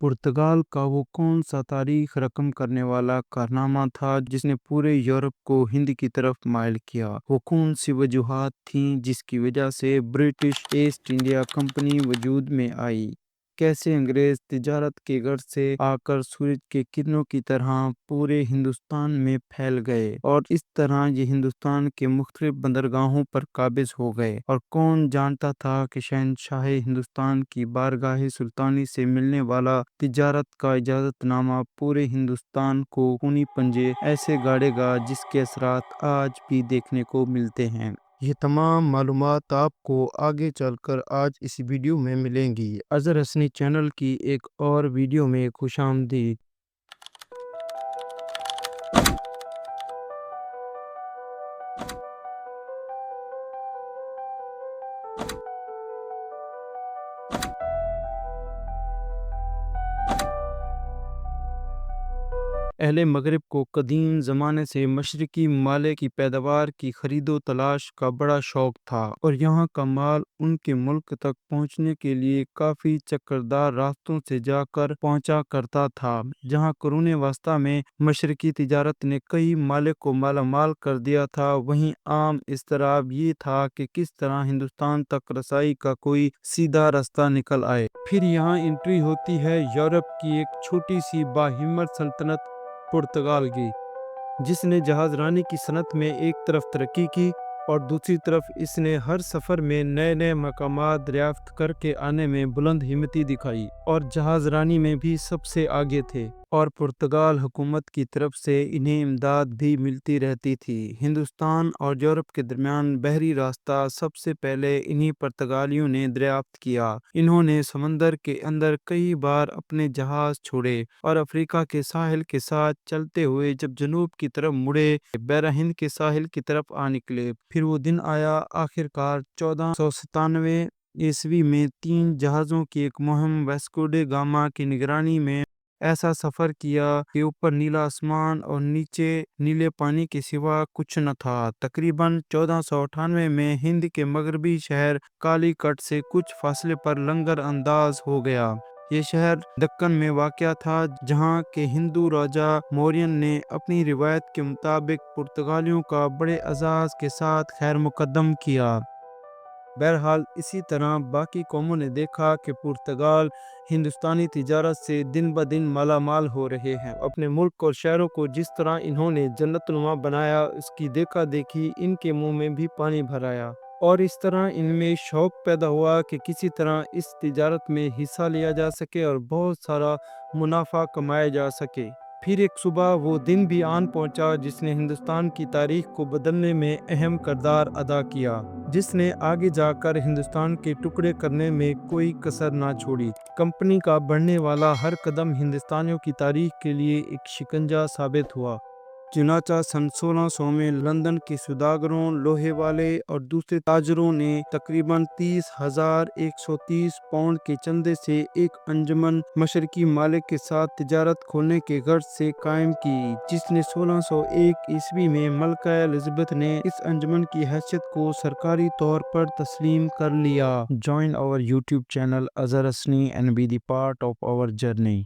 पुर्तगाल का वो कौन सा तारीख रकम करने वाला कारनामा था जिसने पूरे यूरोप को हिंद की तरफ माइल किया? वो कौन सी वजूहात थीं जिसकी वजह से ब्रिटिश ईस्ट इंडिया कंपनी वजूद में आई? कैसे अंग्रेज तिजारत के गर्ज से आकर सूरज के किरणों की तरह पूरे हिंदुस्तान में फैल गए और इस तरह ये हिंदुस्तान के मुख्तलिफ बंदरगाहों पर काबिज हो गए? और कौन जानता था कि शहनशाह हिंदुस्तान की बारगाह सुल्तानी से मिलने वाला तिजारत का इजाजतनामा पूरे हिंदुस्तान को खूनी पंजे ऐसे गाड़ेगा जिसके असरात आज भी देखने को मिलते हैं। ये तमाम मालूमात आपको आगे चलकर आज इस वीडियो में मिलेंगी। अजहर हसनी चैनल की एक और वीडियो में खुशामदीद। अहले मगरिब को कदीम ज़माने से मशरकी माले की पैदावार की खरीदो तलाश का बड़ा शौक था और यहाँ का माल उनके मुल्क तक पहुँचने के लिए काफ़ी चक्करदार रास्तों से जाकर पहुँचा करता था। जहाँ कुरून वस्ता में मशरकी तिजारत ने कई माले को मालामाल कर दिया था, वहीं आम इस्तराब ये था कि किस तरह हिंदुस्तान तक रसाई का कोई सीधा रास्ता निकल आए। फिर यहाँ एंट्री होती है यूरोप की एक छोटी सी बाहिम्मत सल्तनत पुर्तगाल की, जिसने जहाज़रानी की सनत में एक तरफ तरक्की की और दूसरी तरफ इसने हर सफ़र में नए नए मकामात दरियाफ्त करके आने में बुलंद हिम्मती दिखाई और जहाज़रानी में भी सबसे आगे थे और पुर्तगाल हुकूमत की तरफ से इन्हें इमदाद भी मिलती रहती थी। हिंदुस्तान और यूरोप के दरमियान बहरी रास्ता सबसे पहले इन्हीं पुर्तगालियों ने दरियाफ्त किया। इन्होंने समंदर के अंदर कई बार अपने जहाज छोड़े और अफ्रीका के साहिल के साथ चलते हुए जब जनूब की तरफ मुड़े, बहरा हिंद के साहिल की तरफ आ निकले। फिर वो दिन आया आखिरकार 1497 ईस्वी में 3 जहाज़ों की एक मुहिम वास्को डे गामा की निगरानी में ऐसा सफ़र किया कि ऊपर नीला आसमान और नीचे नीले पानी के सिवा कुछ न था। तकरीबन 1498 में हिंद के मगरबी शहर कालीकट से कुछ फासले पर लंगर अंदाज हो गया। ये शहर दक्कन में वाक़या था, जहाँ के हिंदू राजा मौर्यन ने अपनी रिवायत के मुताबिक पुर्तगालियों का बड़े अज़ाज़ के साथ खैर मुकद्दम किया। बहरहाल इसी तरह बाकी कौमों ने देखा कि पुर्तगाल हिंदुस्तानी तिजारत से दिन ब दिन मालामाल हो रहे हैं। अपने मुल्क और शहरों को जिस तरह इन्होंने जन्नतनुमा बनाया, उसकी देखा देखी इनके मुंह में भी पानी भर आया और इस तरह इनमें शौक पैदा हुआ कि किसी तरह इस तिजारत में हिस्सा लिया जा सके और बहुत सारा मुनाफा कमाया जा सके। फिर एक सुबह वो दिन भी आन पहुंचा जिसने हिंदुस्तान की तारीख को बदलने में अहम किरदार अदा किया, जिसने आगे जाकर हिंदुस्तान के टुकड़े करने में कोई कसर ना छोड़ी। कंपनी का बढ़ने वाला हर कदम हिंदुस्तानियों की तारीख के लिए एक शिकंजा साबित हुआ। चुनाचा सन 1600 में लंदन के सौदागरों, लोहे वाले और दूसरे ताजरों ने तकरीबन 30,130 पाउंड के चंदे से एक अंजुमन मशरकी मालिक के साथ तिजारत खोलने के गर्ज से कायम की, जिसने 1601 ईस्वी में मलका एलिज़ाबेथ ने इस अंजुमन की हैसियत को सरकारी तौर पर तस्लीम कर लिया। Join our YouTube channel Azhar Hasni and be the part of our journey.